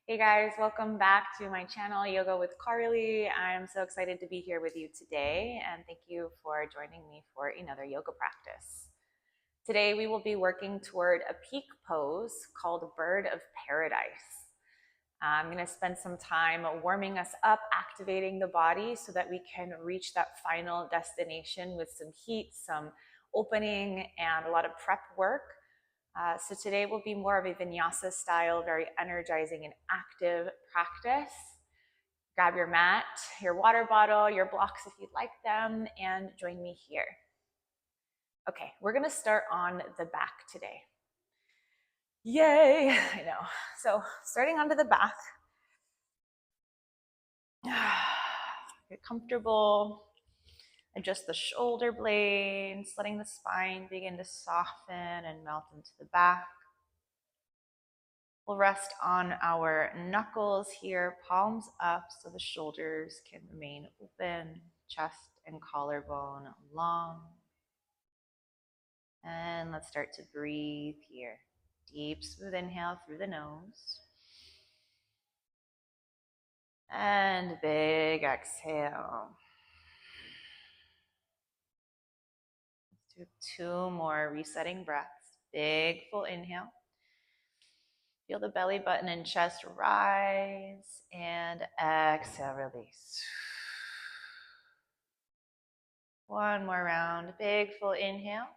Hey guys, welcome back to my channel, Yoga with Carly. I'm so excited to be here with you today, and thank you for joining me for another yoga practice. Today we will be working toward a peak pose called Bird of Paradise. I'm going to spend some time warming us up, activating the body so that we can reach that final destination with some heat, some opening, and a lot of prep work. So today will be more of a Vinyasa style, very energizing and active practice. Grab your mat, your water bottle, your blocks if you'd like them, and join me here. Okay, we're gonna start on the back today. Yay, I know. So starting onto the back, get comfortable, adjust the shoulder blades, letting the spine begin to soften and melt into the back. We'll rest on our knuckles here, palms up so the shoulders can remain open, chest and collarbone long. And let's start to breathe here. Deep, smooth inhale through the nose. And big exhale. Let's do 2 more resetting breaths. Big full inhale. Feel the belly button and chest rise, and exhale, release. 1 more round, big full inhale.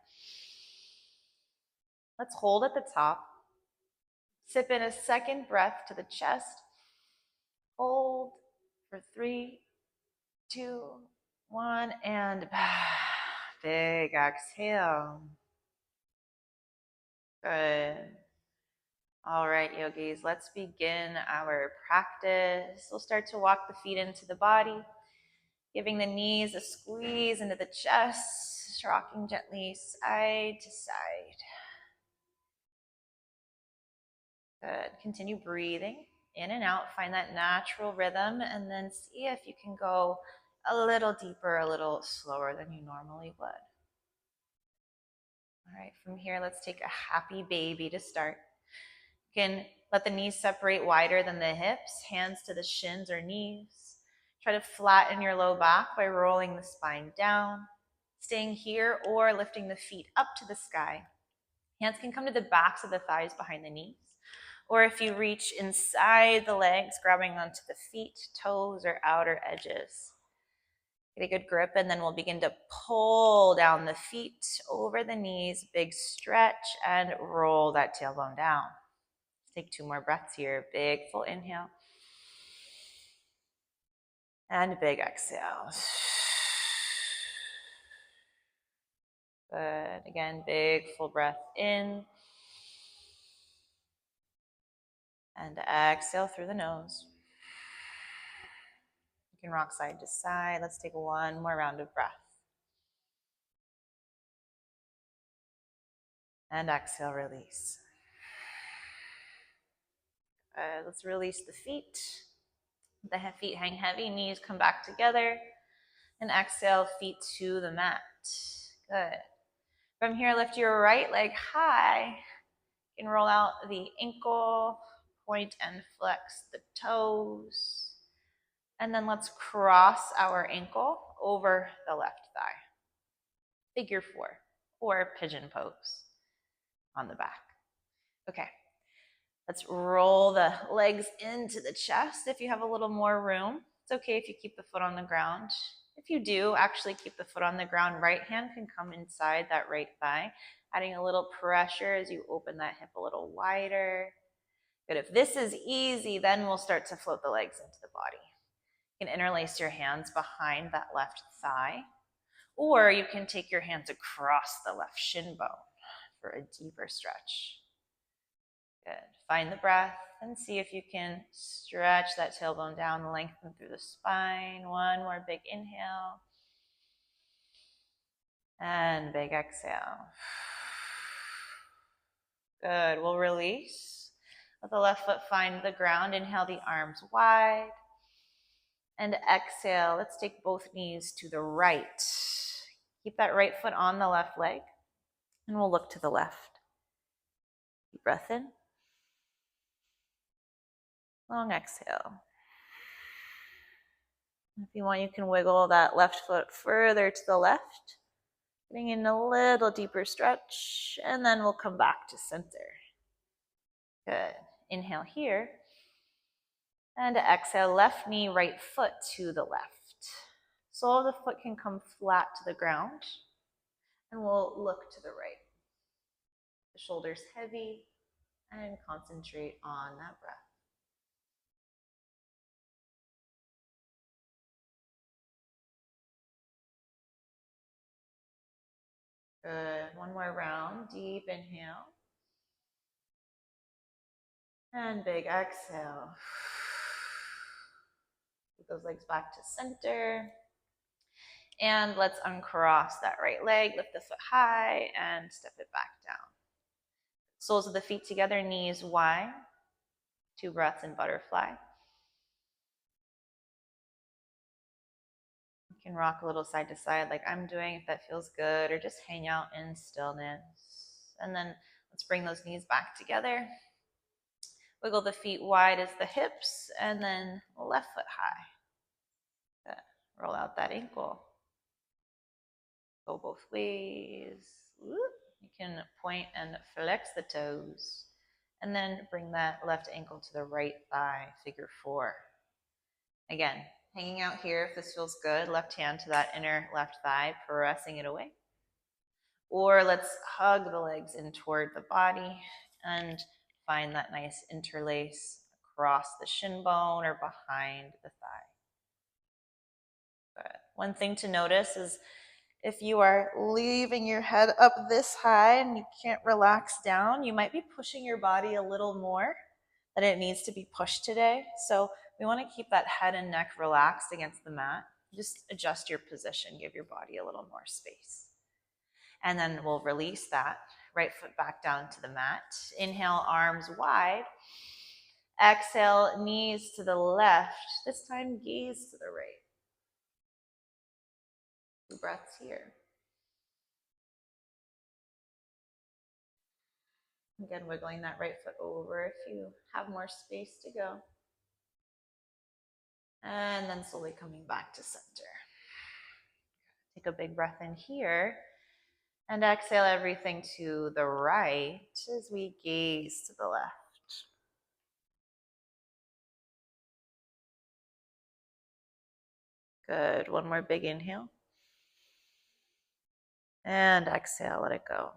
Let's hold at the top. Sip in a second breath to the chest. Hold for 3, 2, 1, and big exhale. Good. All right, yogis, let's begin our practice. We'll start to walk the feet into the body, giving the knees a squeeze into the chest, rocking gently side to side. Good. Continue breathing in and out. Find that natural rhythm, and then see if you can go a little deeper, a little slower than you normally would. All right, from here, let's take a happy baby to start. You can let the knees separate wider than the hips, hands to the shins or knees. Try to flatten your low back by rolling the spine down, staying here or lifting the feet up to the sky. Hands can come to the backs of the thighs behind the knees. Or if you reach inside the legs, grabbing onto the feet, toes, or outer edges. Get a good grip, and then we'll begin to pull down the feet over the knees, big stretch, and roll that tailbone down. Take 2 more breaths here. Big full inhale. And big exhale. Good. Again, big full breath in. And exhale through the nose. You can rock side to side. Let's take 1 more round of breath. And exhale, release. Let's release the feet. The feet hang heavy, knees come back together. And exhale, feet to the mat. Good. From here, lift your right leg high. You can roll out the ankle, point and flex the toes. And then let's cross our ankle over the left thigh. Figure 4 or pigeon pose on the back. Okay, let's roll the legs into the chest if you have a little more room. It's okay if you keep the foot on the ground. If you do actually keep the foot on the ground, right hand can come inside that right thigh, adding a little pressure as you open that hip a little wider. Good. If this is easy, then we'll start to float the legs into the body. You can interlace your hands behind that left thigh, or you can take your hands across the left shin bone for a deeper stretch. Good. Find the breath and see if you can stretch that tailbone down, lengthen through the spine. 1 more big inhale. And big exhale. Good. We'll release. Let the left foot find the ground. Inhale the arms wide. And exhale. Let's take both knees to the right. Keep that right foot on the left leg. And we'll look to the left. Deep breath in. Long exhale. If you want, you can wiggle that left foot further to the left, getting in a little deeper stretch, and then we'll come back to center. Good. Inhale here. And exhale, left knee, right foot to the left. Sole of the foot can come flat to the ground, and we'll look to the right. The shoulders heavy, and concentrate on that breath. Good. One more round. Deep inhale. And big exhale. Keep those legs back to center. And let's uncross that right leg. Lift the foot high and step it back down. Soles of the feet together, knees wide. 2 breaths in butterfly. You can rock a little side to side like I'm doing if that feels good, or just hang out in stillness. And then let's bring those knees back together. Wiggle the feet wide as the hips, and then left foot high. Good. Roll out that ankle. Go both ways. You can point and flex the toes. And then bring that left ankle to the right thigh, figure 4. Again, hanging out here if this feels good. Left hand to that inner left thigh, pressing it away. Or let's hug the legs in toward the body and find that nice interlace across the shin bone or behind the thigh. Good. One thing to notice is if you are leaving your head up this high and you can't relax down, you might be pushing your body a little more than it needs to be pushed today. So we want to keep that head and neck relaxed against the mat. Just adjust your position, give your body a little more space. And then we'll release that. Right foot back down to the mat. Inhale, arms wide. Exhale, knees to the left. This time, gaze to the right. 2 breaths here. Again, wiggling that right foot over if you have more space to go. And then slowly coming back to center. Take a big breath in here. And exhale everything to the right as we gaze to the left. Good. One more big inhale. And exhale, let it go.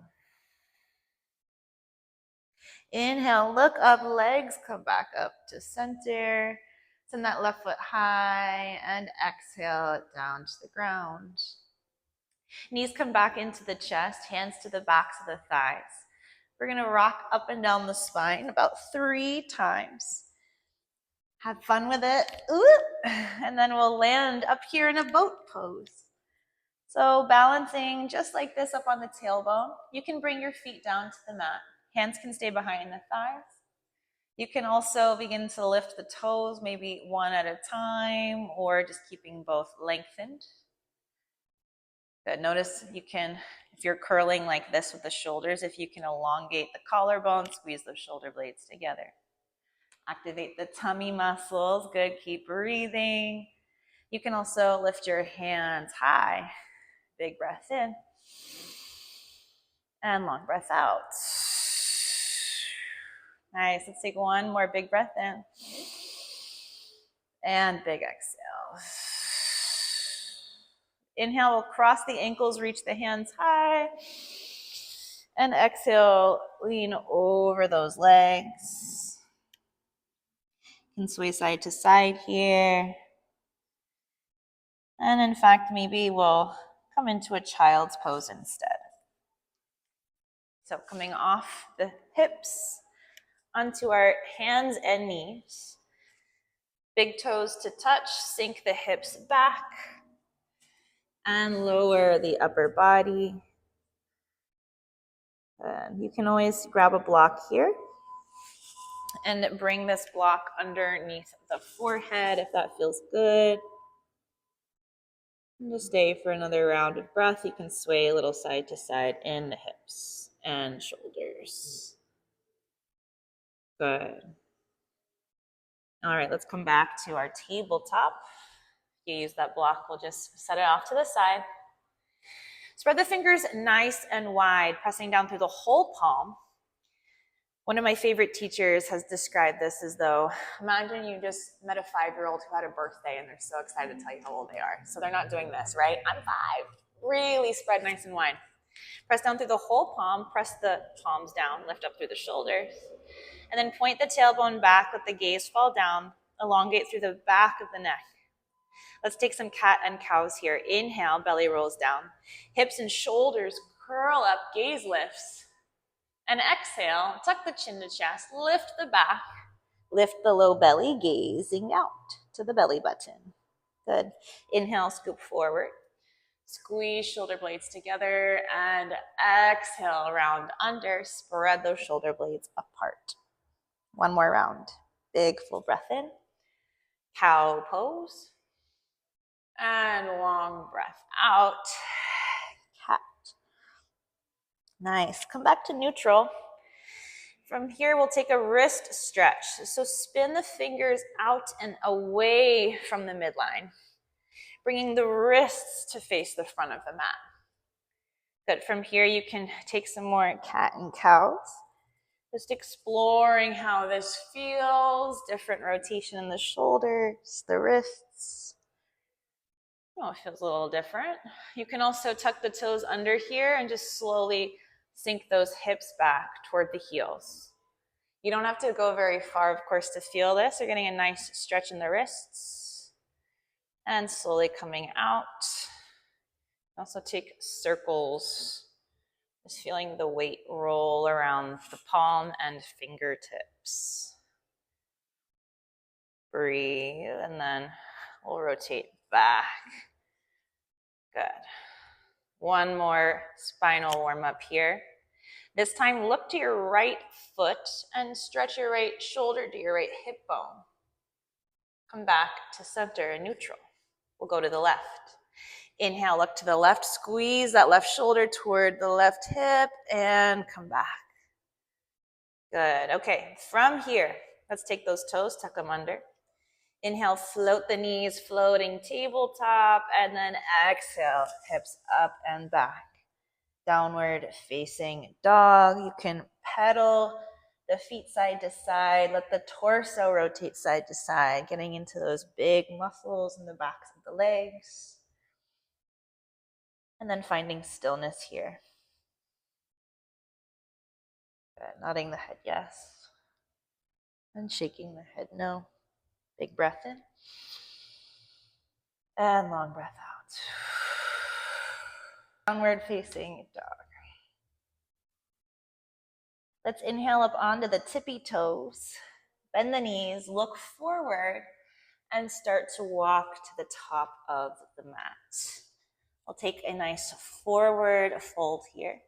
Inhale, look up, legs come back up to center. Send that left foot high and exhale it down to the ground. Knees come back into the chest, hands to the backs of the thighs. We're gonna rock up and down the spine about 3 times. Have fun with it. Ooh. And then we'll land up here in a boat pose. So balancing just like this up on the tailbone. You can bring your feet down to the mat. Hands can stay behind the thighs. You can also begin to lift the toes, maybe one at a time, or just keeping both lengthened. Good. Notice you can, if you're curling like this with the shoulders, if you can elongate the collarbone, squeeze those shoulder blades together. Activate the tummy muscles. Good. Keep breathing. You can also lift your hands high. Big breath in. And long breath out. Nice. Let's take one more big breath in. And big exhale. Inhale, we'll cross the ankles, reach the hands high. And exhale, lean over those legs. You can sway side to side here. And in fact, maybe we'll come into a child's pose instead. So coming off the hips onto our hands and knees. Big toes to touch, sink the hips back. And lower the upper body. You can always grab a block here and bring this block underneath the forehead if that feels good. And just stay for another round of breath. You can sway a little side to side in the hips and shoulders. Good. All right, let's come back to our tabletop. You use that block, we'll just set it off to the side. Spread the fingers nice and wide, pressing down through the whole palm. One of my favorite teachers has described this as though, imagine you just met a 5-year-old who had a birthday and they're so excited to tell you how old they are. So they're not doing this, right? I'm 5. Really spread nice and wide. Press down through the whole palm, press the palms down, lift up through the shoulders, and then point the tailbone back, let the gaze fall down, elongate through the back of the neck. Let's take some cat and cows here. Inhale, belly rolls down. Hips and shoulders curl up, gaze lifts. And exhale, tuck the chin to chest, lift the back, lift the low belly, gazing out to the belly button. Good. Inhale, scoop forward. Squeeze shoulder blades together and exhale, round under. Spread those shoulder blades apart. One more round. Big full breath in. Cow pose. And long breath out. Cat. Nice. Come back to neutral. From here, we'll take a wrist stretch. So spin the fingers out and away from the midline, bringing the wrists to face the front of the mat. Good. From here, you can take some more cat and cows. Just exploring how this feels. Different rotation in the shoulders, the wrists. Oh, it feels a little different. You can also tuck the toes under here and just slowly sink those hips back toward the heels. You don't have to go very far, of course, to feel this. You're getting a nice stretch in the wrists. And slowly coming out. Also take circles. Just feeling the weight roll around the palm and fingertips. Breathe, and then we'll rotate back. Good. One more spinal warm up here. This time, look to your right foot and stretch your right shoulder to your right hip bone. Come back to center and neutral. We'll go to the left. Inhale, look to the left, squeeze that left shoulder toward the left hip, and come back. Good. Okay, from here, let's take those toes, tuck them under. Inhale, float the knees, floating tabletop, and then exhale, hips up and back. Downward facing dog. You can pedal the feet side to side. Let the torso rotate side to side, getting into those big muscles in the backs of the legs. And then finding stillness here. Good. Nodding the head yes. And shaking the head no. Big breath in. And long breath out. Downward facing dog. Let's inhale up onto the tippy toes. Bend the knees, look forward, and start to walk to the top of the mat. We'll take a nice forward fold here.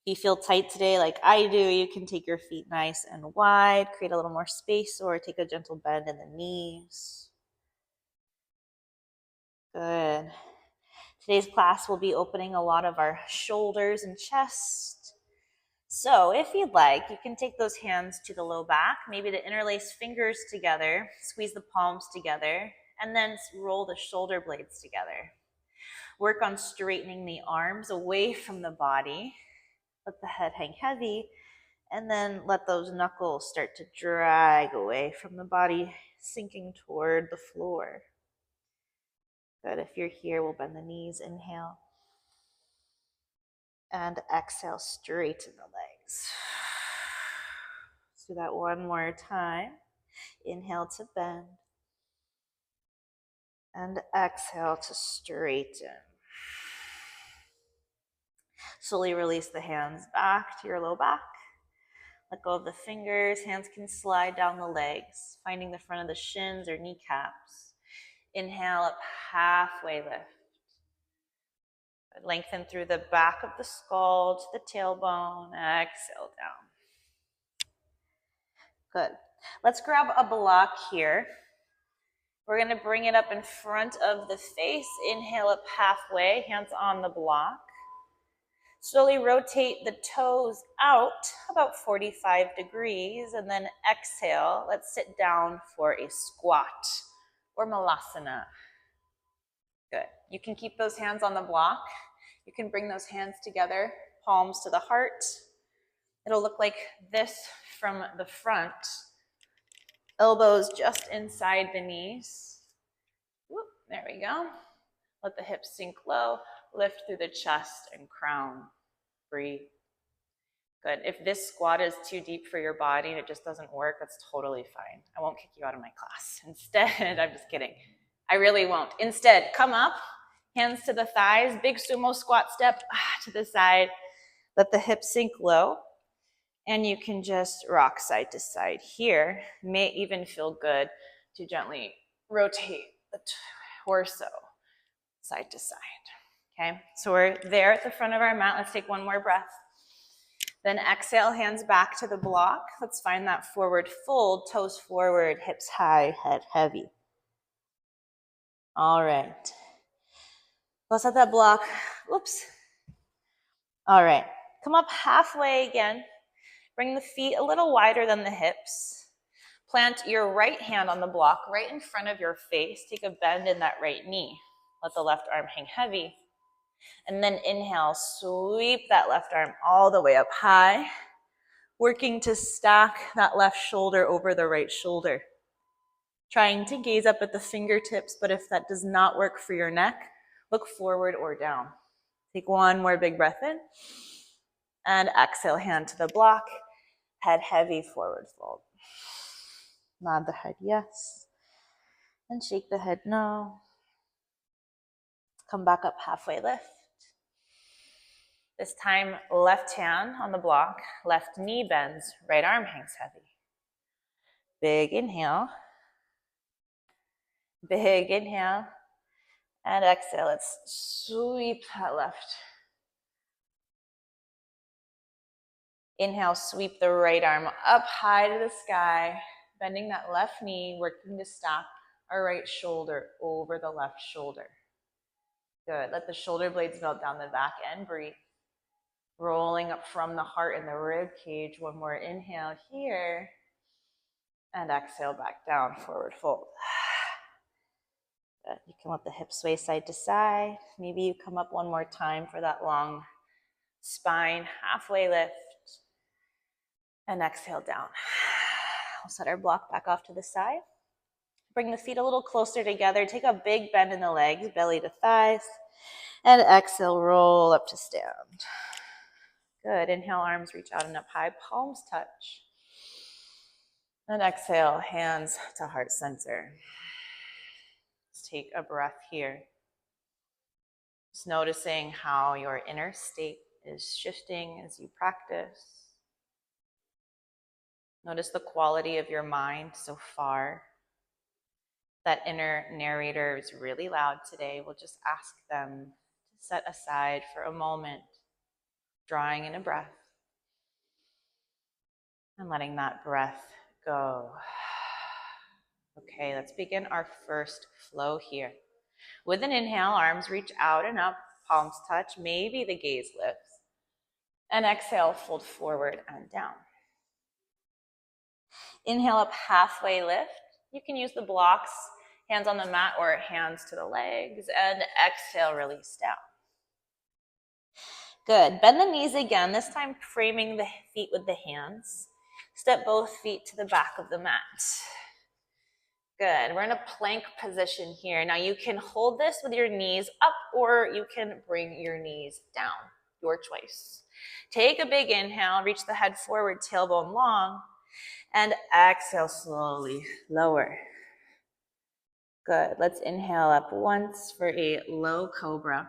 If you feel tight today like I do, you can take your feet nice and wide, create a little more space, or take a gentle bend in the knees. Good. Today's class will be opening a lot of our shoulders and chest. So if you'd like, you can take those hands to the low back, maybe to interlace fingers together, squeeze the palms together, and then roll the shoulder blades together. Work on straightening the arms away from the body. Let the head hang heavy, and then let those knuckles start to drag away from the body, sinking toward the floor. Good. If you're here, we'll bend the knees. Inhale. And exhale, straighten the legs. Let's do that one more time. Inhale to bend. And exhale to straighten. Slowly release the hands back to your low back. Let go of the fingers. Hands can slide down the legs, finding the front of the shins or kneecaps. Inhale up, halfway lift. Lengthen through the back of the skull to the tailbone. Exhale down. Good. Let's grab a block here. We're going to bring it up in front of the face. Inhale up halfway, hands on the block. Slowly rotate the toes out about 45 degrees, and then exhale. Let's sit down for a squat or malasana. Good. You can keep those hands on the block. You can bring those hands together, palms to the heart. It'll look like this from the front. Elbows just inside the knees. Whoop, there we go. Let the hips sink low. Lift through the chest and crown. Breathe. Good. If this squat is too deep for your body and it just doesn't work, that's totally fine. I won't kick you out of my class. Instead, I'm just kidding. I really won't. Instead, come up, hands to the thighs, big sumo squat step to the side. Let the hips sink low. And you can just rock side to side here. It may even feel good to gently rotate the torso side to side. Okay, so we're there at the front of our mat. Let's take one more breath. Then exhale, hands back to the block. Let's find that forward fold, toes forward, hips high, head heavy. All right. Let's let that block. Oops. All right. Come up halfway again. Bring the feet a little wider than the hips. Plant your right hand on the block right in front of your face. Take a bend in that right knee. Let the left arm hang heavy. And then inhale, sweep that left arm all the way up high, working to stack that left shoulder over the right shoulder. Trying to gaze up at the fingertips, but if that does not work for your neck, look forward or down. Take one more big breath in. And exhale, hand to the block. Head heavy, forward fold. Nod the head yes. And shake the head no. Come back up halfway lift. This time, left hand on the block, left knee bends, right arm hangs heavy. Big inhale. Big inhale. And exhale, let's sweep that left. Inhale, sweep the right arm up high to the sky, bending that left knee, working to stack our right shoulder over the left shoulder. Good. Let the shoulder blades melt down the back and breathe. Rolling up from the heart and the rib cage. One more inhale here. And exhale back down, forward fold. Good. You can let the hips sway side to side. Maybe you come up one more time for that long spine, halfway lift. And exhale down. We'll set our block back off to the side. Bring the feet a little closer together. Take a big bend in the legs, belly to thighs. And exhale, roll up to stand. Good. Inhale, arms reach out and up high, palms touch. And exhale, hands to heart center. Let's take a breath here. Just noticing how your inner state is shifting as you practice. Notice the quality of your mind so far. That inner narrator is really loud today. We'll just ask them to set aside for a moment, drawing in a breath and letting that breath go. Okay, let's begin our first flow here. With an inhale, arms reach out and up, palms touch, maybe the gaze lifts. And exhale, fold forward and down. Inhale up, halfway lift. You can use the blocks, hands on the mat or hands to the legs, and exhale, release down. Good. Bend the knees again, this time framing the feet with the hands. Step both feet to the back of the mat. Good. We're in a plank position here. Now you can hold this with your knees up or you can bring your knees down. Your choice. Take a big inhale, reach the head forward, tailbone long, and exhale slowly, lower. Good. Let's inhale up once for a low cobra.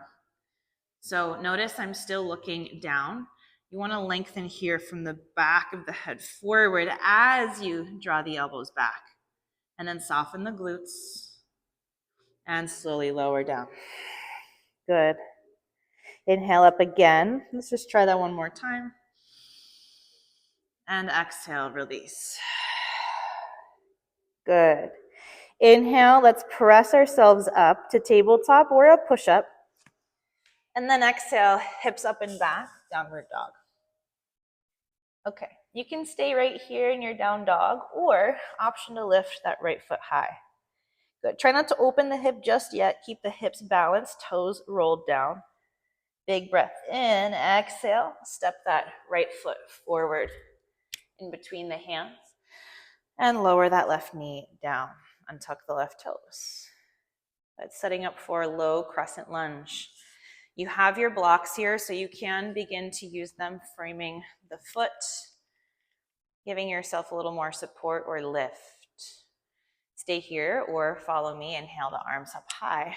So notice I'm still looking down. You want to lengthen here from the back of the head forward as you draw the elbows back. And then soften the glutes and slowly lower down. Good. Inhale up again. Let's just try that one more time. And exhale, release. Good. Inhale, let's press ourselves up to tabletop or a push-up. And then exhale, hips up and back, downward dog. Okay, you can stay right here in your down dog, or option to lift that right foot high. Good. Try not to open the hip just yet. Keep the hips balanced, toes rolled down. Big breath in, exhale. Step that right foot forward in between the hands. And lower that left knee down. Untuck the left toes. That's setting up for a low crescent lunge. You have your blocks here, so you can begin to use them, framing the foot, giving yourself a little more support or lift. Stay here or follow me. Inhale the arms up high.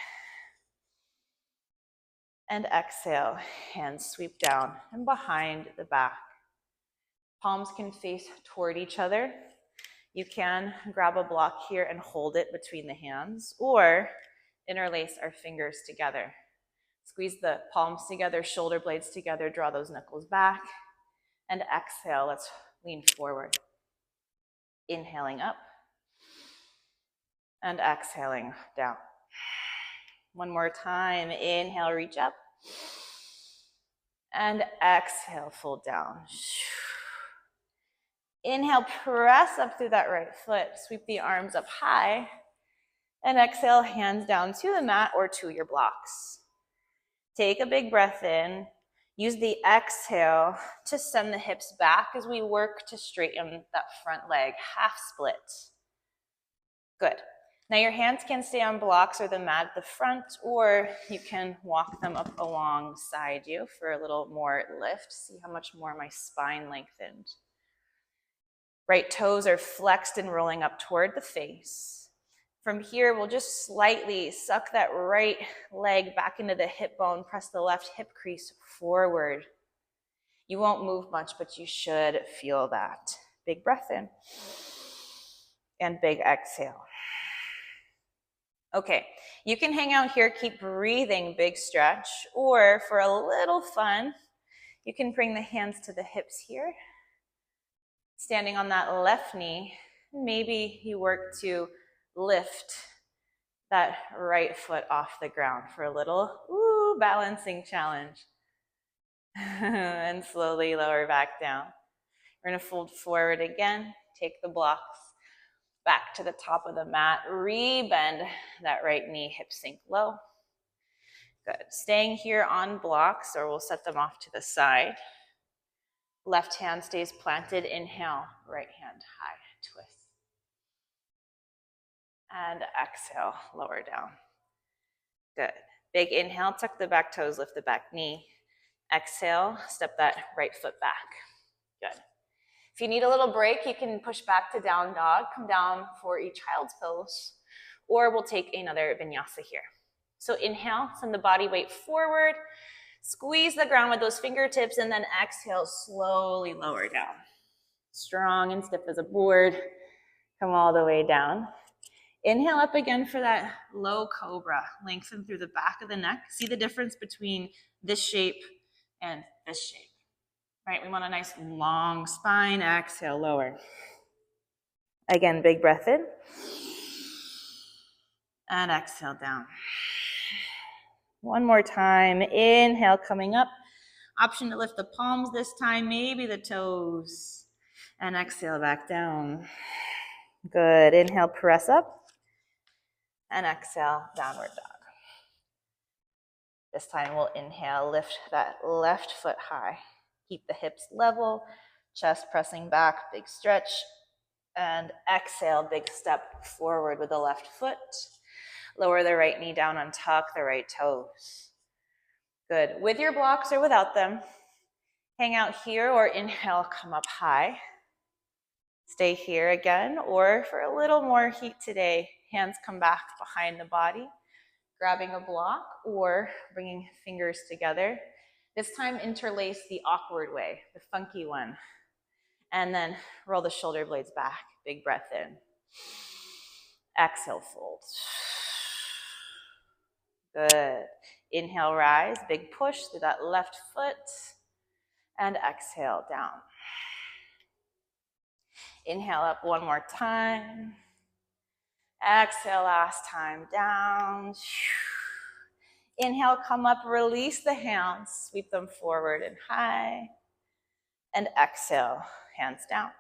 And exhale, hands sweep down and behind the back. Palms can face toward each other. You can grab a block here and hold it between the hands, or interlace our fingers together. Squeeze the palms together, shoulder blades together, draw those knuckles back, and exhale, let's lean forward. Inhaling up, and exhaling down. One more time, inhale, reach up, and exhale, fold down. Inhale, press up through that right foot, sweep the arms up high, and exhale, hands down to the mat or to your blocks. Take a big breath in. Use the exhale to send the hips back as we work to straighten that front leg, half split. Good. Now your hands can stay on blocks or the mat at the front, or you can walk them up alongside you for a little more lift. See how much more my spine lengthened. Right toes are flexed and rolling up toward the face. From here, we'll just slightly suck that right leg back into the hip bone, press the left hip crease forward. You won't move much, but you should feel that. Big breath in and big exhale. Okay, you can hang out here, keep breathing, big stretch, or for a little fun, you can bring the hands to the hips here. Standing on that left knee, maybe you work to lift that right foot off the ground for a little balancing challenge. And slowly lower back down. We're going to fold forward again. Take the blocks back to the top of the mat. Rebend that right knee, hip sink low. Good. Staying here on blocks, or we'll set them off to the side. Left hand stays planted. Inhale, right hand high, twist. And exhale, lower down. Good. Big inhale, tuck the back toes, lift the back knee. Exhale, step that right foot back. Good. If you need a little break, you can push back to down dog, come down for a child's pose, or we'll take another vinyasa here. So inhale, send the body weight forward, squeeze the ground with those fingertips, and then exhale, slowly lower down. Strong and stiff as a board. Come all the way down. Inhale up again for that low cobra. Lengthen through the back of the neck. See the difference between this shape and this shape. Right, we want a nice long spine. Exhale, lower. Again, big breath in. And exhale down. One more time. Inhale, coming up. Option to lift the palms this time, maybe the toes. And exhale back down. Good. Inhale, press up. And exhale, downward dog. This time we'll inhale, lift that left foot high. Keep the hips level, chest pressing back, big stretch. And exhale, big step forward with the left foot. Lower the right knee down, untuck the right toes. Good. With your blocks or without them, hang out here or inhale, come up high. Stay here again, or for a little more heat today, hands come back behind the body, grabbing a block or bringing fingers together. This time interlace the awkward way, the funky one. And then roll the shoulder blades back. Big breath in. Exhale, fold. Good. Inhale, rise. Big push through that left foot. And exhale, down. Inhale up one more time. Exhale, last time, down. Inhale, come up, release the hands, sweep them forward and high. And exhale, hands down.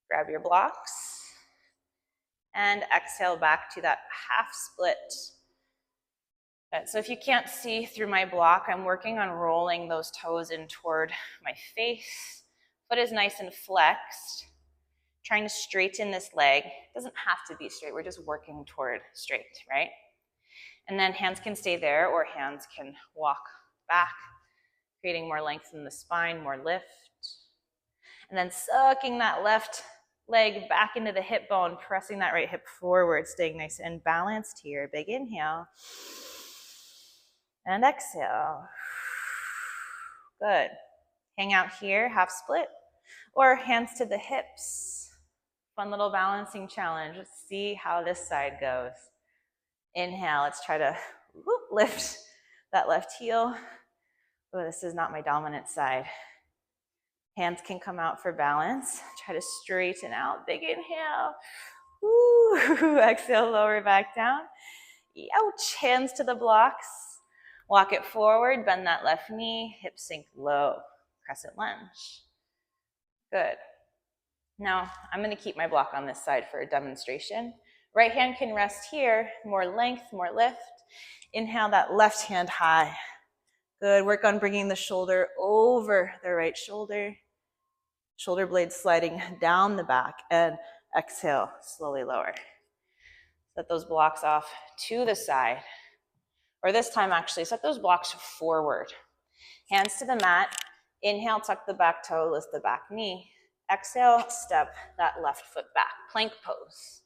Grab your blocks. And exhale back to that half split. Good. So if you can't see through my block, I'm working on rolling those toes in toward my face. Foot is nice and flexed. Trying to straighten this leg. It doesn't have to be straight. We're just working toward straight, right? And then hands can stay there or hands can walk back, creating more length in the spine, more lift. And then sucking that left leg back into the hip bone, pressing that right hip forward, staying nice and balanced here. Big inhale. And exhale. Good. Hang out here, half split, or hands to the hips. Fun little balancing challenge. Let's see how this side goes. Inhale, let's try to lift that left heel. Oh, this is not my dominant side. Hands can come out for balance. Try to straighten out. Big inhale. Ooh, exhale, lower back down. Ouch, hands to the blocks. Walk it forward, bend that left knee, hip sink low. Crescent lunge. Good. Now, I'm going to keep my block on this side for a demonstration. Right hand can rest here, more length, more lift. Inhale that left hand high. Good, work on bringing the shoulder over the right shoulder. Shoulder blades sliding down the back, and exhale, slowly lower. Set those blocks off to the side. Or this time actually, set those blocks forward. Hands to the mat. Inhale, tuck the back toe, lift the back knee. Exhale, step that left foot back, plank pose.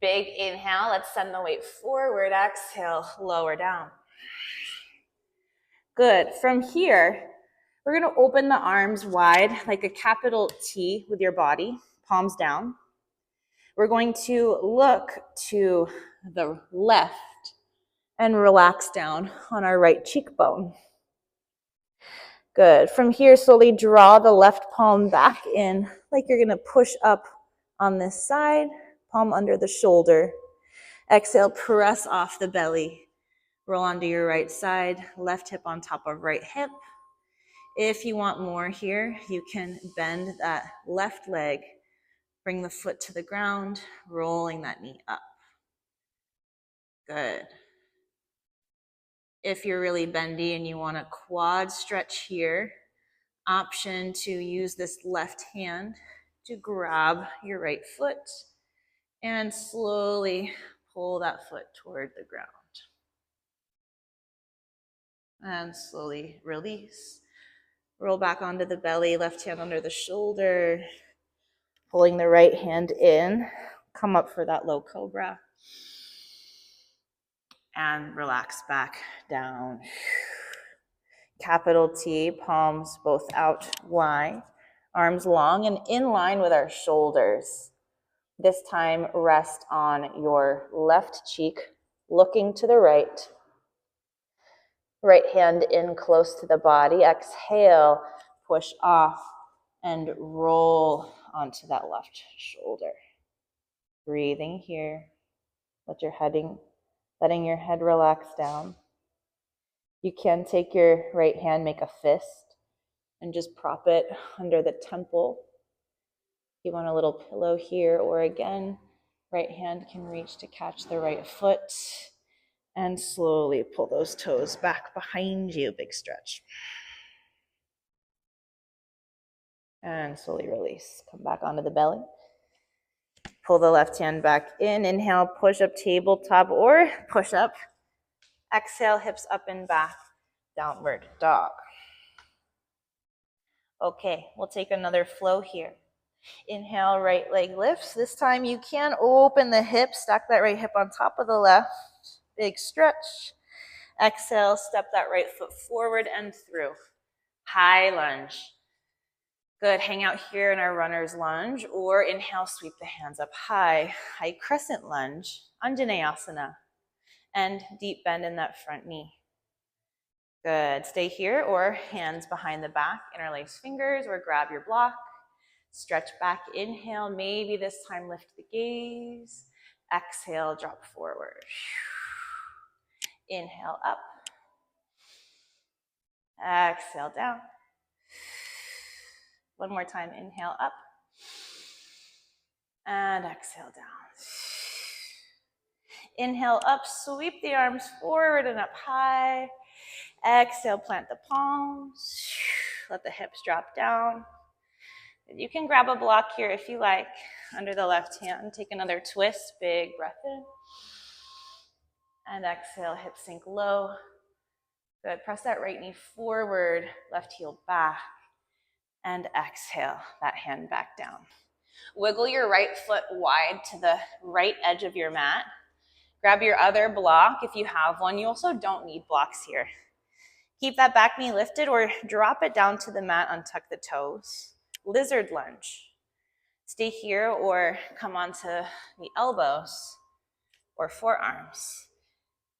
Big inhale, let's send the weight forward. Exhale, lower down. Good. From here, we're going to open the arms wide like a capital T with your body, palms down. We're going to look to the left and relax down on our right cheekbone. Good. From here, slowly draw the left palm back in like you're going to push up on this side, palm under the shoulder. Exhale, press off the belly. Roll onto your right side, left hip on top of right hip. If you want more here, you can bend that left leg, bring the foot to the ground, rolling that knee up. Good. If you're really bendy and you want a quad stretch here, option to use this left hand to grab your right foot and slowly pull that foot toward the ground. And slowly release. Roll back onto the belly, left hand under the shoulder, pulling the right hand in. Come up for that low cobra. And relax back down. Capital T, palms both out wide, arms long and in line with our shoulders. This time, rest on your left cheek, looking to the right. Right hand in close to the body. Exhale, push off and roll onto that left shoulder. Breathing here. Letting your head relax down. You can take your right hand, make a fist, and just prop it under the temple. If you want a little pillow here, or again, right hand can reach to catch the right foot. And slowly pull those toes back behind you. Big stretch. And slowly release. Come back onto the belly. Pull the left hand back in. Inhale, push up tabletop or push up. Exhale, hips up and back. Downward dog. Okay, we'll take another flow here. Inhale, right leg lifts. This time you can open the hips. Stack that right hip on top of the left. Big stretch. Exhale, step that right foot forward and through. High lunge. Good, hang out here in our runner's lunge, or inhale, sweep the hands up high. High crescent lunge, Anjaneyasana, and deep bend in that front knee. Good, stay here, or hands behind the back, interlace fingers, or grab your block. Stretch back, inhale, maybe this time lift the gaze. Exhale, drop forward. Inhale up. Exhale down. One more time, inhale up. And exhale down. Inhale up, sweep the arms forward and up high. Exhale, plant the palms. Let the hips drop down. You can grab a block here if you like, under the left hand. Take another twist, big breath in. And exhale, hips sink low. Good, press that right knee forward, left heel back. And exhale, that hand back down. Wiggle your right foot wide to the right edge of your mat. Grab your other block if you have one. You also don't need blocks here. Keep that back knee lifted or drop it down to the mat, untuck the toes. Lizard lunge. Stay here or come onto the elbows or forearms.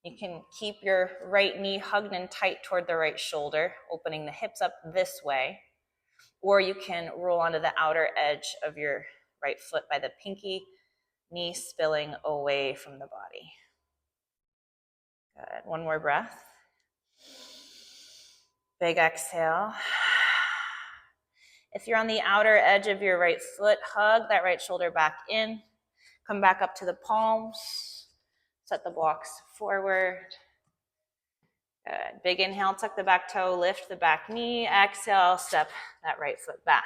You can keep your right knee hugged in tight toward the right shoulder, opening the hips up this way. Or you can roll onto the outer edge of your right foot by the pinky, knee spilling away from the body. Good. One more breath. Big exhale. If you're on the outer edge of your right foot, hug that right shoulder back in. Come back up to the palms. Set the blocks forward. Good. Big inhale, tuck the back toe, lift the back knee. Exhale, step that right foot back.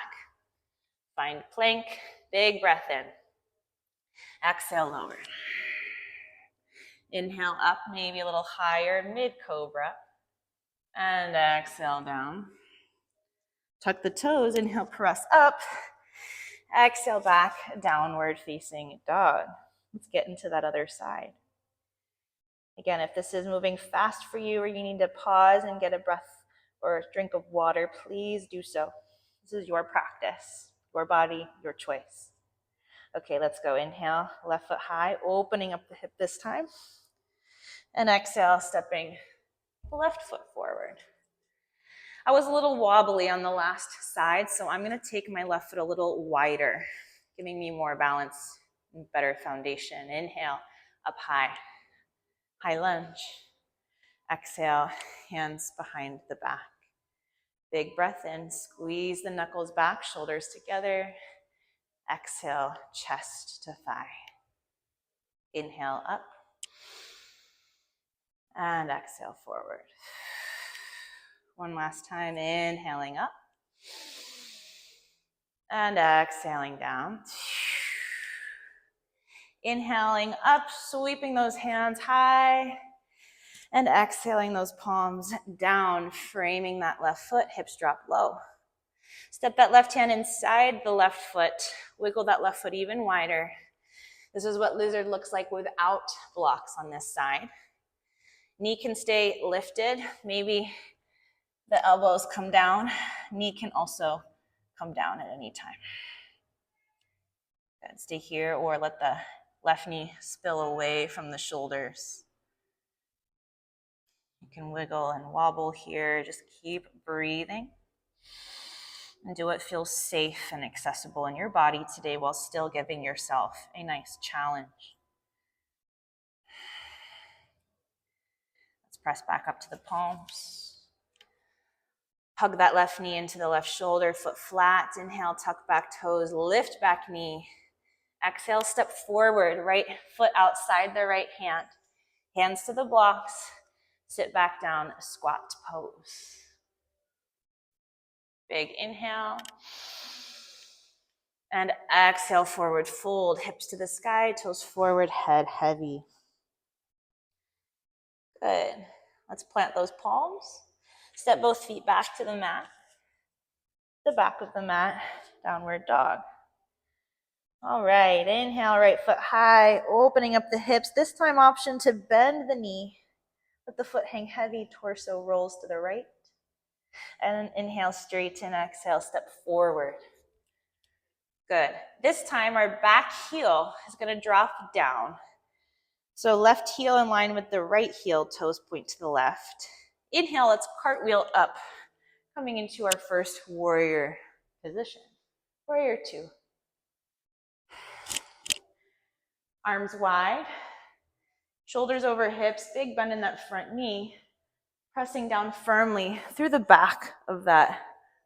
Find plank. Big breath in. Exhale, lower. Inhale up, maybe a little higher, mid-cobra. And exhale down. Tuck the toes, inhale, press up. Exhale back, downward facing dog. Let's get into that other side. Again, if this is moving fast for you or you need to pause and get a breath or a drink of water, please do so. This is your practice, your body, your choice. Okay, let's go. Inhale, left foot high, opening up the hip this time. And exhale, stepping the left foot forward. I was a little wobbly on the last side, so I'm going to take my left foot a little wider, giving me more balance and better foundation. Inhale, up high, high lunge. Exhale, hands behind the back. Big breath in, squeeze the knuckles back, shoulders together. Exhale, chest to thigh. Inhale up. And exhale forward. One last time, inhaling up. And exhaling down. Inhaling up, sweeping those hands high. And exhaling those palms down, framing that left foot, hips drop low. Step that left hand inside the left foot. Wiggle that left foot even wider. This is what lizard looks like without blocks on this side. Knee can stay lifted. Maybe the elbows come down. Knee can also come down at any time. Good. Stay here or let the left knee spill away from the shoulders. You can wiggle and wobble here. Just keep breathing. And do what feels safe and accessible in your body today while still giving yourself a nice challenge. Let's press back up to the palms. Hug that left knee into the left shoulder, foot flat. Inhale, tuck back toes, lift back knee. Exhale, step forward, right foot outside the right hand. Hands to the blocks. Sit back down, squat pose. Big inhale. And exhale, forward fold. Hips to the sky, toes forward, head heavy. Good. Let's plant those palms. Step both feet back to the mat. The back of the mat, downward dog. All right, inhale, right foot high, opening up the hips. This time option to bend the knee. Let the foot hang heavy, torso rolls to the right. And inhale, straighten, exhale, step forward. Good. This time our back heel is going to drop down. So left heel in line with the right heel, toes point to the left. Inhale, let's cartwheel up, coming into our first warrior position. Warrior two. Arms wide. Shoulders over hips, big bend in that front knee, pressing down firmly through the back of that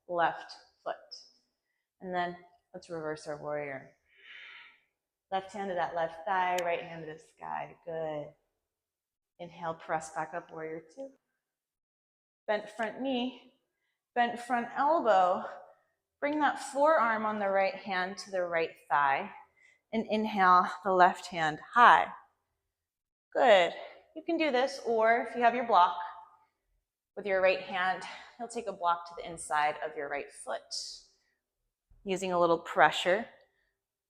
left foot. And then let's reverse our warrior. Left hand to that left thigh, right hand to the sky. Good. Inhale, press back up, warrior two. Bent front knee, bent front elbow. Bring that forearm on the right hand to the right thigh. And inhale the left hand high. Good. You can do this, or if you have your block with your right hand, you'll take a block to the inside of your right foot, using a little pressure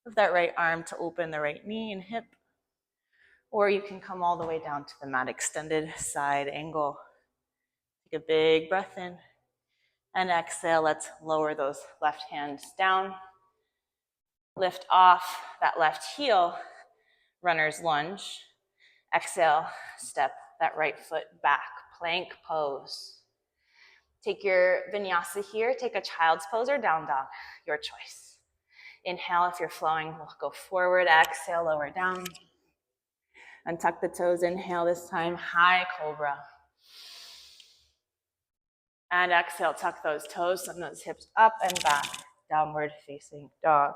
of that right arm to open the right knee and hip. Or you can come all the way down to the mat, extended side angle. Take a big breath in and exhale. Let's lower those left hands down. Lift off that left heel, runner's lunge. Exhale, step that right foot back, plank pose. Take your vinyasa here, take a child's pose or down dog, your choice. Inhale, if you're flowing, we'll go forward. Exhale, lower down. Untuck the toes, inhale this time, high cobra. And exhale, tuck those toes, send those hips up and back, downward facing dog.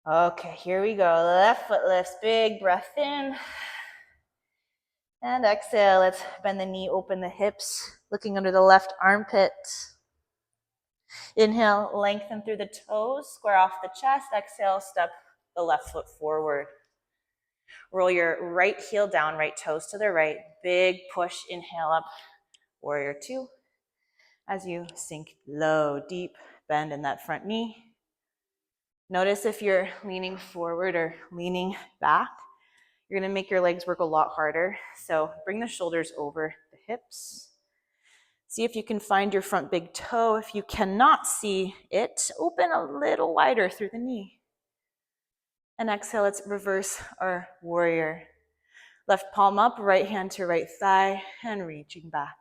Okay, here we go. Left foot lifts, big breath in. And exhale, let's bend the knee, open the hips, looking under the left armpit. Inhale, lengthen through the toes, square off the chest. Exhale, step the left foot forward. Roll your right heel down, right toes to the right. Big push, inhale up, warrior two. As you sink low, deep bend in that front knee. Notice if you're leaning forward or leaning back, you're gonna make your legs work a lot harder. So bring the shoulders over the hips. See if you can find your front big toe. If you cannot see it, open a little wider through the knee. And exhale, let's reverse our warrior. Left palm up, right hand to right thigh, and reaching back.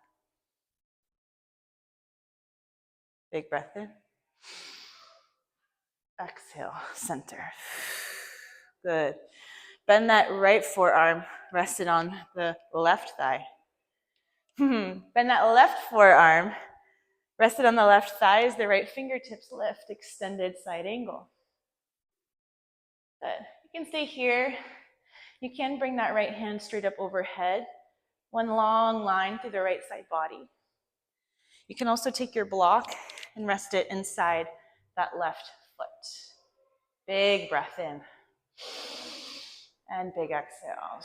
Big breath in. Exhale, center. Good. Bend that right forearm, rested on the left thigh. Bend that left forearm, rested on the left thigh as the right fingertips lift, extended side angle. Good. You can stay here. You can bring that right hand straight up overhead. One long line through the right side body. You can also take your block and rest it inside that left foot. Big breath in. And big exhale.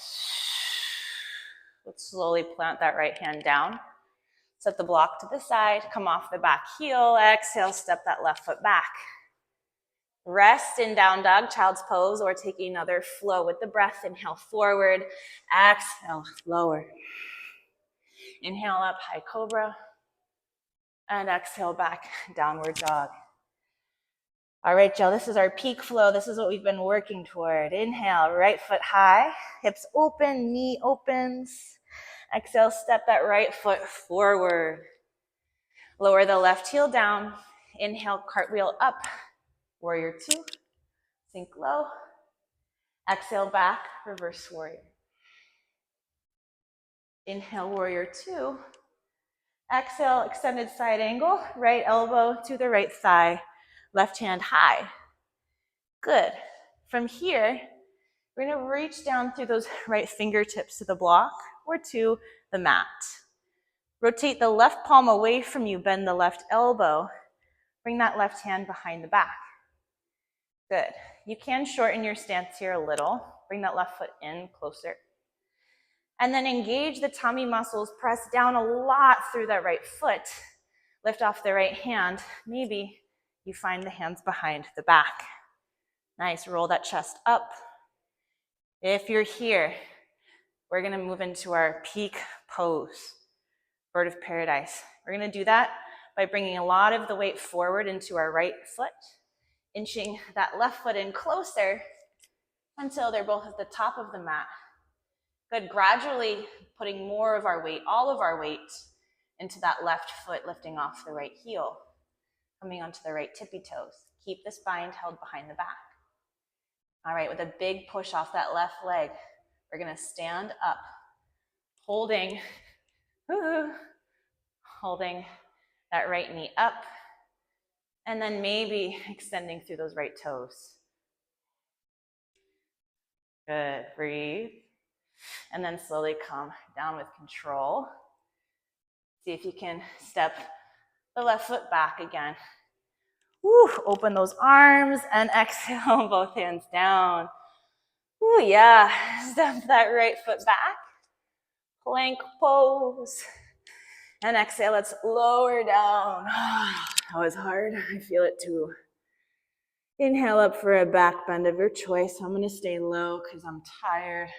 Let's slowly plant that right hand down. Set the block to the side, come off the back heel. Exhale, step that left foot back. Rest in down dog, child's pose, or take another flow with the breath. Inhale forward, exhale, lower. Inhale up, high cobra. And exhale back, downward dog. All right, y'all, this is our peak flow. This is what we've been working toward. Inhale, right foot high, hips open, knee opens. Exhale, step that right foot forward. Lower the left heel down. Inhale, cartwheel up. Warrior two. Sink low. Exhale back, reverse warrior. Inhale, warrior two. Exhale, extended side angle. Right elbow to the right thigh. Left hand high. Good. From here, we're going to reach down through those right fingertips to the block or to the mat. Rotate the left palm away from you, bend the left elbow. Bring that left hand behind the back. Good. You can shorten your stance here a little. Bring that left foot in closer. And then engage the tummy muscles. Press down a lot through that right foot. Lift off the right hand. Maybe you find the hands behind the back. Nice. Roll that chest up. If you're here, we're going to move into our peak pose, bird of paradise. We're going to do that by bringing a lot of the weight forward into our right foot, inching that left foot in closer until they're both at the top of the mat. Good. Gradually putting more of our weight, all of our weight, into that left foot, lifting off the right heel, coming onto the right tippy toes. Keep the spine held behind the back. All right, with a big push off that left leg, We're gonna stand up, holding that right knee up, and then maybe extending through those right toes. Good, breathe. And then slowly come down with control. See if you can step the left foot back again. Woo, open those arms and exhale, both hands down. Ooh, yeah, step that right foot back. Plank pose. And exhale, let's lower down. That was hard, I feel it too. Inhale up for a back bend of your choice. I'm gonna stay low because I'm tired.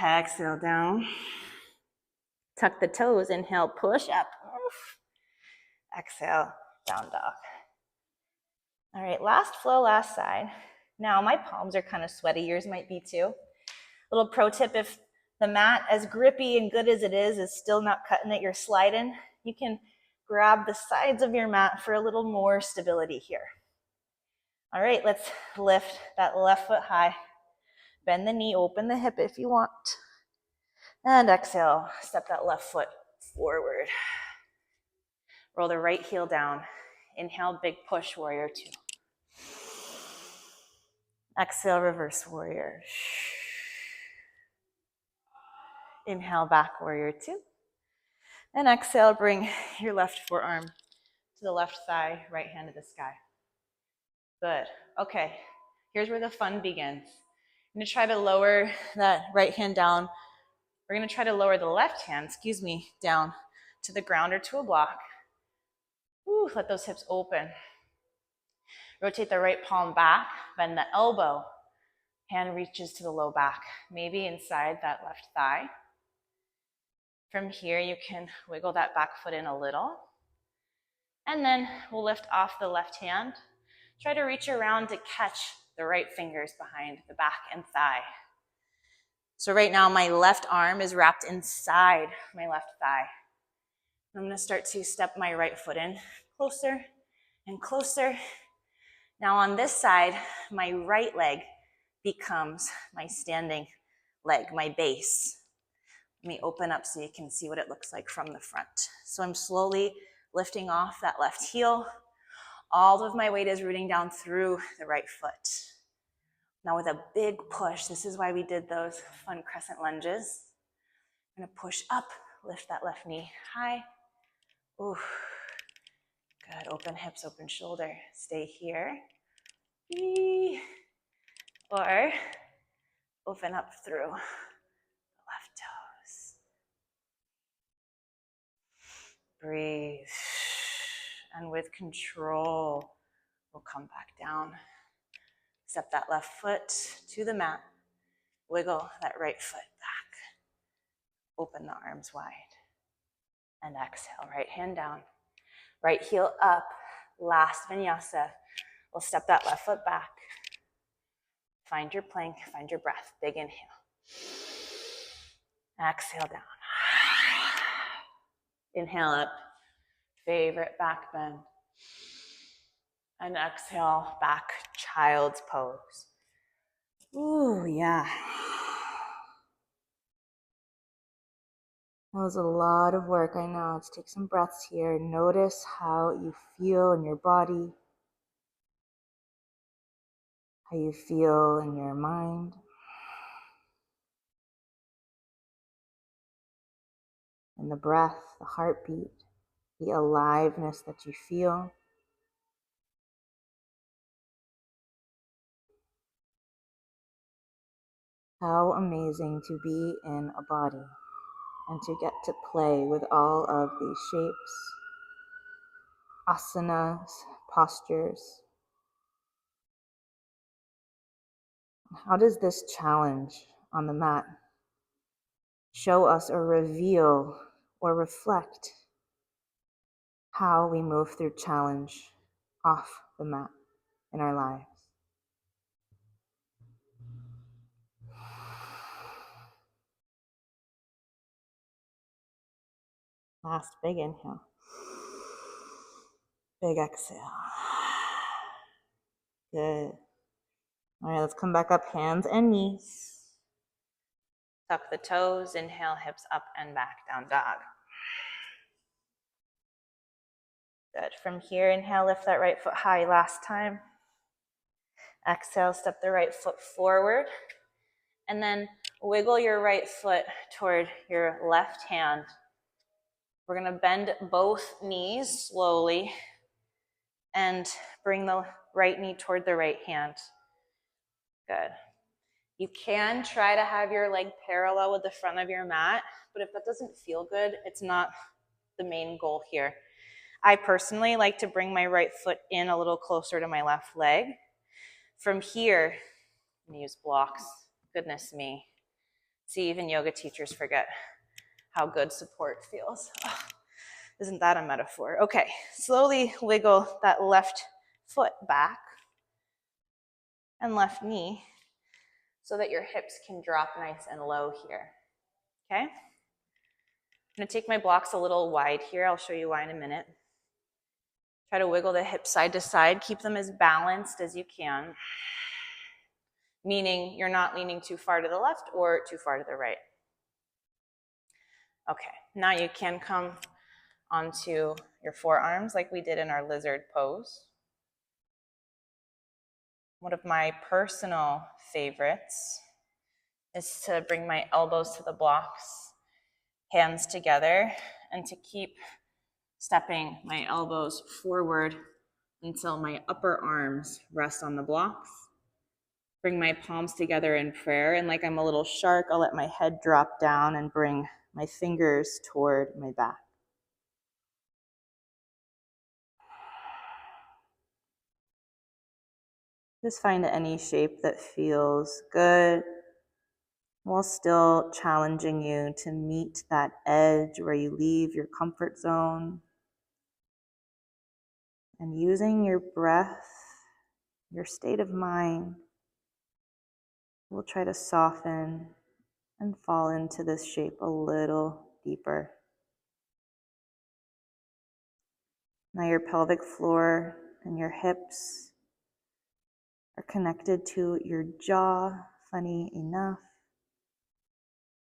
Exhale down. Tuck the toes, inhale, push up. Exhale, down dog. All right, last flow, last side. Now my palms are kind of sweaty, yours might be too. Little pro tip, if the mat, as grippy and good as it is still not cutting it, you're sliding, you can grab the sides of your mat for a little more stability here. All right, let's lift that left foot high. Bend the knee, open the hip if you want. And exhale, step that left foot forward. Roll the right heel down. Inhale, big push, warrior two. Exhale, reverse warrior. Inhale, back warrior two. And exhale, bring your left forearm to the left thigh, right hand to the sky. Good. Okay, here's where the fun begins. I'm gonna try to lower that right hand down. We're gonna try to lower the left hand, down to the ground or to a block. Ooh, let those hips open. Rotate the right palm back, bend the elbow. Hand reaches to the low back, maybe inside that left thigh. From here, you can wiggle that back foot in a little. And then we'll lift off the left hand. Try to reach around to catch the right fingers behind the back and thigh. So right now, my left arm is wrapped inside my left thigh. I'm gonna start to step my right foot in closer and closer. Now on this side, my right leg becomes my standing leg, my base. Let me open up so you can see what it looks like from the front. So I'm slowly lifting off that left heel. All of my weight is rooting down through the right foot. Now with a big push, this is why we did those fun crescent lunges. I'm gonna push up, lift that left knee high. Ooh, good, open hips, open shoulder. Stay here. Or open up through the left toes. Breathe. And with control, we'll come back down. Step that left foot to the mat. Wiggle that right foot back. Open the arms wide. And exhale, right hand down. Right heel up. Last vinyasa. We'll step that left foot back. Find your plank, find your breath. Big inhale. Exhale down. Inhale up. Favorite back bend. And exhale, back child's pose. Ooh, yeah. That was a lot of work, I know. Let's take some breaths here. Notice how you feel in your body, how you feel in your mind. And the breath, the heartbeat, the aliveness that you feel. How amazing to be in a body and to get to play with all of these shapes, asanas, postures. How does this challenge on the mat show us or reveal or reflect how we move through challenge off the mat in our lives? Last big inhale. Big exhale. Good. All right, let's come back up, hands and knees. Tuck the toes, inhale, hips up and back, down dog. Good. From here, inhale, lift that right foot high last time. Exhale, step the right foot forward. And then wiggle your right foot toward your left hand. We're going to bend both knees slowly and bring the right knee toward the right hand. Good. You can try to have your leg parallel with the front of your mat, but if that doesn't feel good, it's not the main goal here. I personally like to bring my right foot in a little closer to my left leg. From here, I'm going to use blocks. Goodness me. See, even yoga teachers forget how good support feels. Oh, isn't that a metaphor? Okay, slowly wiggle that left foot back and left knee so that your hips can drop nice and low here. Okay? I'm going to take my blocks a little wide here. I'll show you why in a minute. Try to wiggle the hips side to side. Keep them as balanced as you can, meaning you're not leaning too far to the left or too far to the right. Okay, now you can come onto your forearms like we did in our lizard pose. One of my personal favorites is to bring my elbows to the blocks, hands together, and to keep stepping my elbows forward until my upper arms rest on the blocks. Bring my palms together in prayer, and like I'm a little shark, I'll let my head drop down and bring my fingers toward my back. Just find any shape that feels good while still challenging you to meet that edge where you leave your comfort zone. And using your breath, your state of mind, we'll try to soften and fall into this shape a little deeper. Now your pelvic floor and your hips are connected to your jaw, funny enough.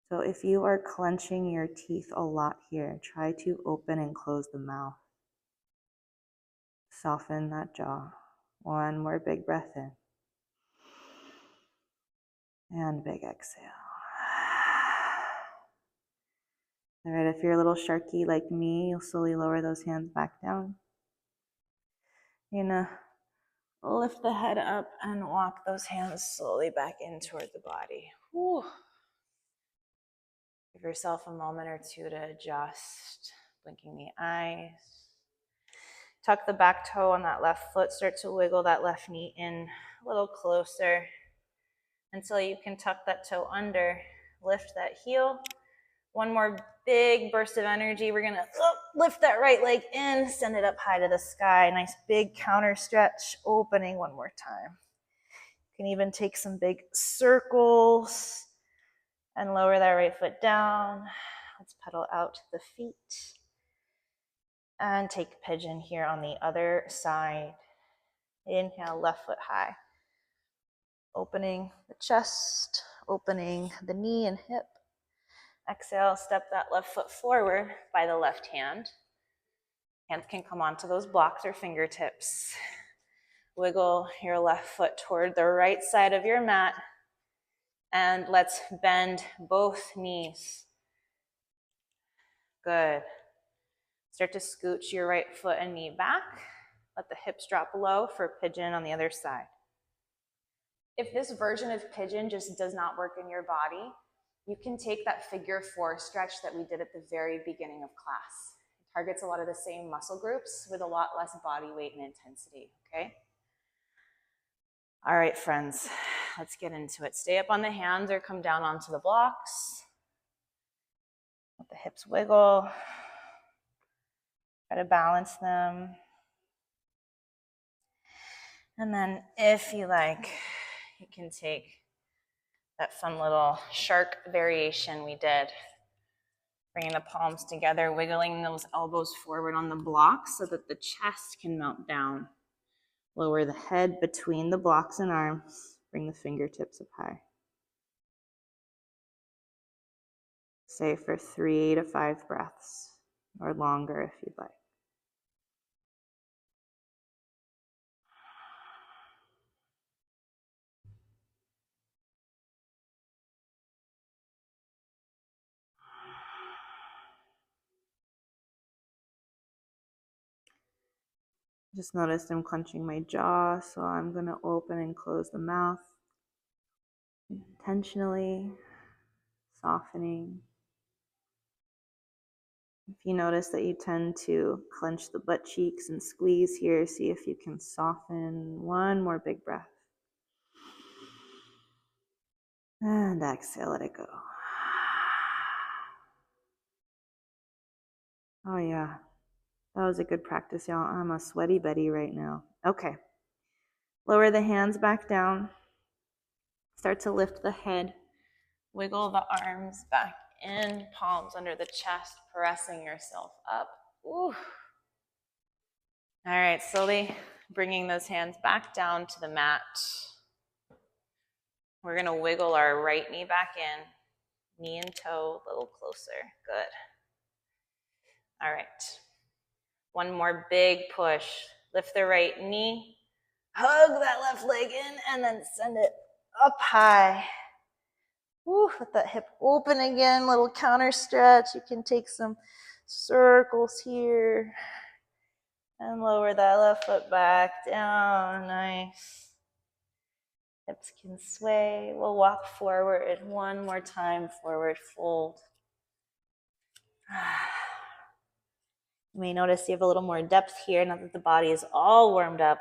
So if you are clenching your teeth a lot here, try to open and close the mouth. Soften that jaw. One more big breath in. And big exhale. All right, if you're a little sharky like me, you'll slowly lower those hands back down. You're gonna lift the head up and walk those hands slowly back in toward the body. Whew. Give yourself a moment or two to adjust, blinking the eyes. Tuck the back toe on that left foot, start to wiggle that left knee in a little closer until you can tuck that toe under, lift that heel. One more big burst of energy. We're gonna lift that right leg in, send it up high to the sky. Nice big counter stretch, opening one more time. You can even take some big circles and lower that right foot down. Let's pedal out the feet. And take pigeon here on the other side. Inhale, left foot high. Opening the chest, opening the knee and hip. Exhale, step that left foot forward by the left hand. Hands can come onto those blocks or fingertips. Wiggle your left foot toward the right side of your mat. And let's bend both knees. Good. Start to scooch your right foot and knee back. Let the hips drop low for pigeon on the other side. If this version of pigeon just does not work in your body, you can take that figure 4 stretch that we did at the very beginning of class. It targets a lot of the same muscle groups with a lot less body weight and intensity, okay? All right, friends, let's get into it. Stay up on the hands or come down onto the blocks. Let the hips wiggle. Try to balance them. And then if you like, you can take that fun little shark variation we did. Bringing the palms together, wiggling those elbows forward on the blocks so that the chest can melt down. Lower the head between the blocks and arms. Bring the fingertips up high. Stay for 3 to 5 breaths, or longer if you'd like. Just noticed I'm clenching my jaw, so I'm going to open and close the mouth, intentionally softening. If you notice that you tend to clench the butt cheeks and squeeze here, see if you can soften. One more big breath. And exhale, let it go. Oh yeah, that was a good practice, y'all. I'm a sweaty Betty right now. Okay. Lower the hands back down. Start to lift the head. Wiggle the arms back in, palms under the chest, pressing yourself up. Ooh. All right, slowly bringing those hands back down to the mat. We're going to wiggle our right knee back in, knee and toe a little closer. Good. All right. One more big push. Lift the right knee, hug that left leg in, and then send it up high. Woo, let that hip open again, little counter stretch. You can take some circles here and lower that left foot back down. Nice. Hips can sway. We'll walk forward one more time, forward fold. You may notice you have a little more depth here now that the body is all warmed up.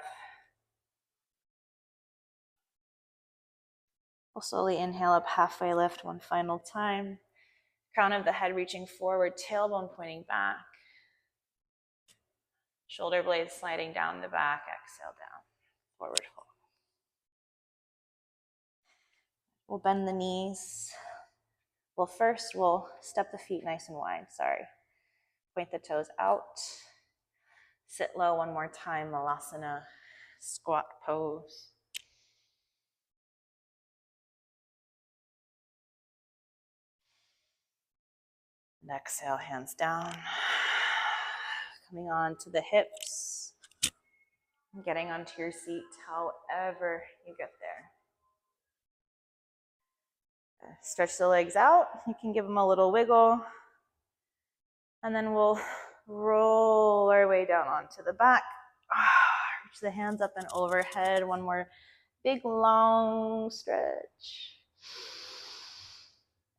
We'll slowly inhale up, halfway lift one final time. Crown of the head reaching forward, tailbone pointing back. Shoulder blades sliding down the back, exhale down, forward fold. We'll bend the knees. Well, first we'll step the feet nice and wide, Point the toes out. Sit low one more time, Malasana, squat pose. And exhale, hands down. Coming on to the hips. Getting onto your seat however you get there. Stretch the legs out. You can give them a little wiggle. And then we'll roll our way down onto the back. Reach the hands up and overhead. One more big long stretch.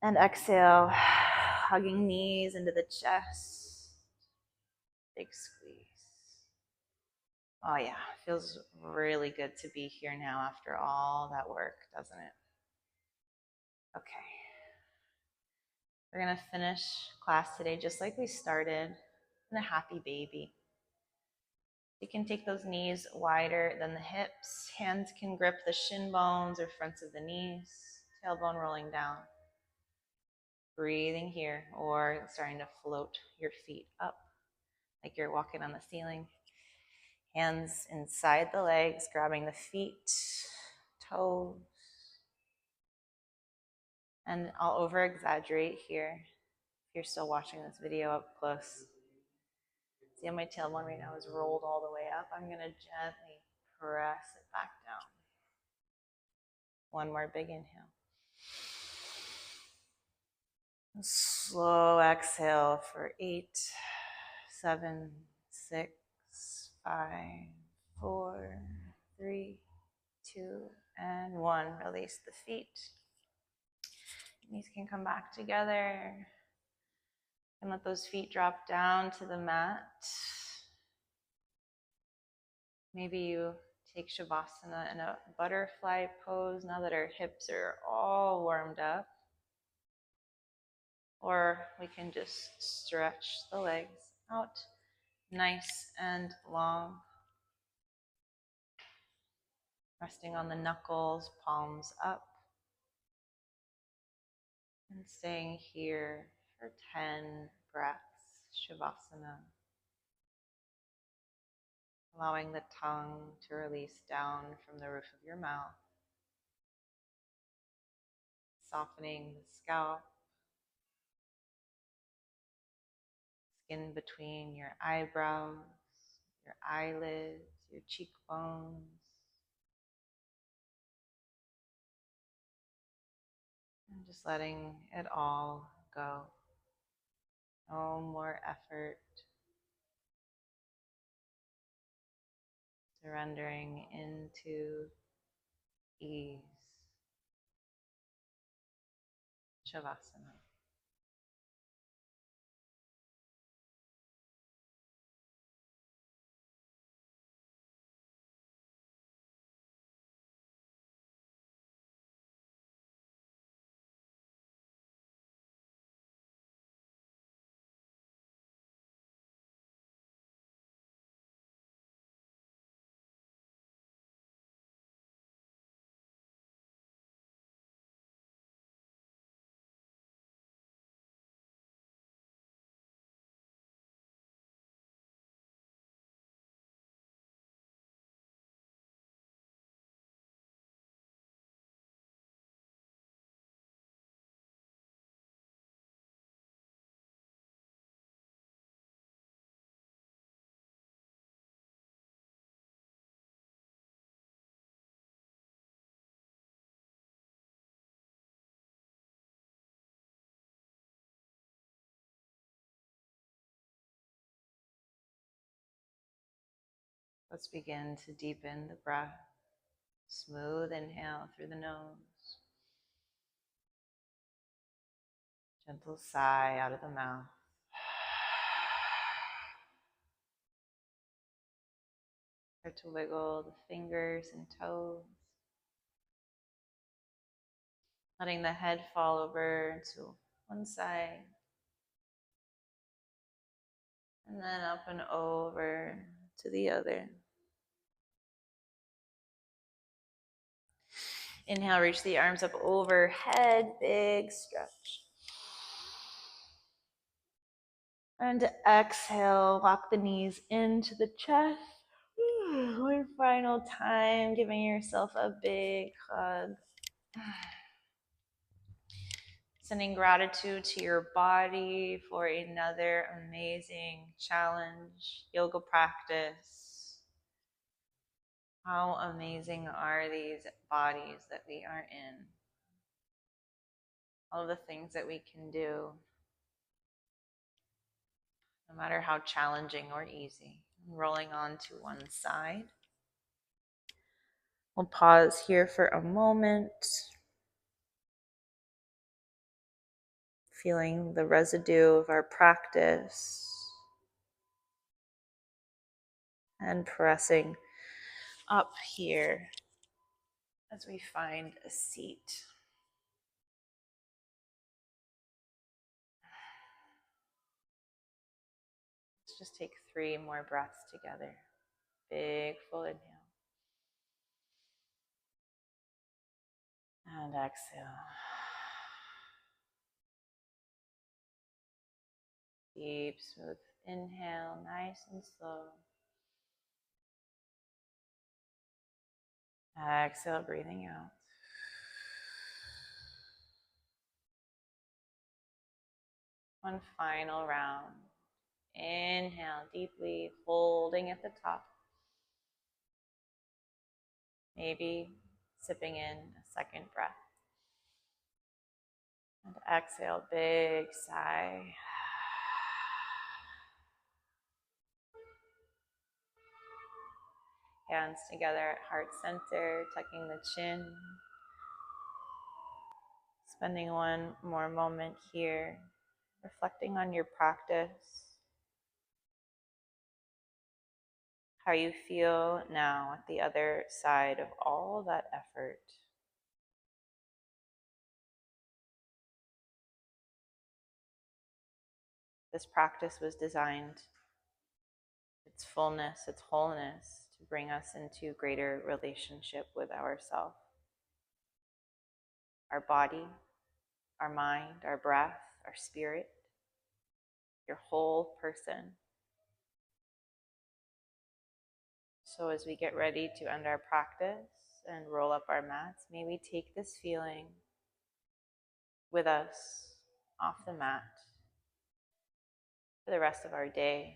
And exhale, hugging knees into the chest. Big squeeze. Oh yeah, feels really good to be here now after all that work, doesn't it? Okay. We're gonna finish class today just like we started, in a happy baby. You can take those knees wider than the hips. Hands can grip the shin bones or fronts of the knees. Tailbone rolling down. Breathing here, or starting to float your feet up like you're walking on the ceiling. Hands inside the legs, grabbing the feet, toes. And I'll over-exaggerate here if you're still watching this video up close. See how my tailbone right now is rolled all the way up? I'm going to gently press it back down. One more big inhale. Slow exhale for 8, 7, 6, 5, 4, 3, 2, and 1. Release the feet. Knees can come back together. And let those feet drop down to the mat. Maybe you take Shavasana in a butterfly pose now that our hips are all warmed up. Or we can just stretch the legs out nice and long. Resting on the knuckles, palms up. And staying here for 10 breaths, Shavasana. Allowing the tongue to release down from the roof of your mouth. softening the scalp, skin between your eyebrows, your eyelids, your cheekbones. And just letting it all go. No more effort. Surrendering into ease. Shavasana. Let's begin to deepen the breath. Smooth inhale through the nose. Gentle sigh out of the mouth. Start to wiggle the fingers and toes. Letting the head fall over to one side. And then up and over to the other. Inhale, reach the arms up overhead, big stretch. And exhale, lock the knees into the chest. One final time, giving yourself a big hug. Sending gratitude to your body for another amazing challenge, yoga practice. How amazing are these bodies that we are in? All the things that we can do, no matter how challenging or easy. Rolling on to one side. We'll pause here for a moment. Feeling the residue of our practice. And pressing up here as we find a seat. Let's just take 3 more breaths together. Big full inhale. And exhale. Deep, smooth inhale, nice and slow. Exhale, breathing out. One final round. Inhale deeply, holding at the top. Maybe sipping in a second breath. And exhale, big sigh. Hands together at heart center, tucking the chin. Spending one more moment here, reflecting on your practice. How you feel now at the other side of all that effort. This practice was designed, its fullness, its wholeness, to bring us into greater relationship with ourself, our body, our mind, our breath, our spirit, your whole person. So as we get ready to end our practice and roll up our mats, may we take this feeling with us off the mat for the rest of our day.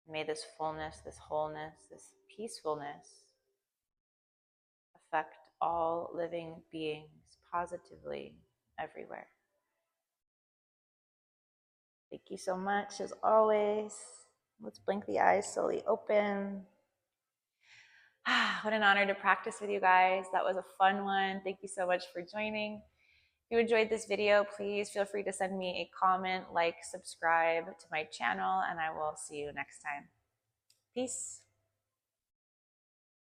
May this fullness, this wholeness, this peacefulness affect all living beings positively everywhere. Thank you so much, as always. Let's blink the eyes slowly open. What an honor to practice with you guys. That was a fun one. Thank you so much for joining. If you enjoyed this video, please feel free to send me a comment, like, subscribe to my channel, and I will see you next time. Peace.